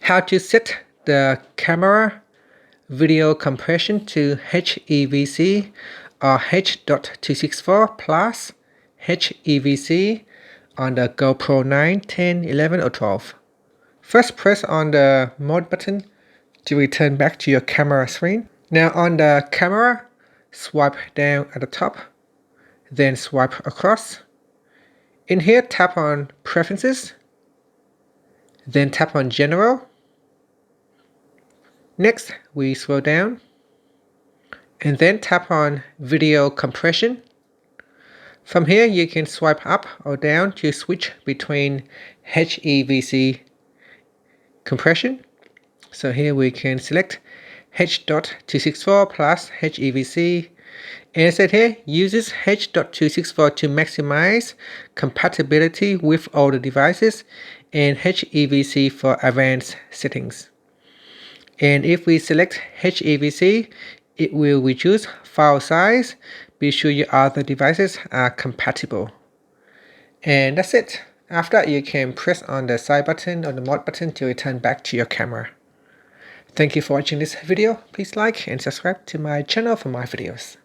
How to set the camera video compression to HEVC or H.264 plus HEVC on the GoPro 9, 10, 11 or 12. First, press on the mode button to return back to your camera screen. Now on the camera, swipe down at the top, then swipe across. In here, tap on Preferences, then tap on General. Next, we scroll down and then tap on Video Compression. From here, you can swipe up or down to switch between HEVC compression. So here we can select H.264 plus HEVC, and it said here uses H.264 to maximize compatibility with older devices and HEVC for advanced settings. And if we select HEVC, it will reduce file size. Be sure your other devices are compatible. And that's it. After that, you can press on the side button or the mode button to return back to your camera. Thank you for watching this video. Please like and subscribe to my channel for more videos.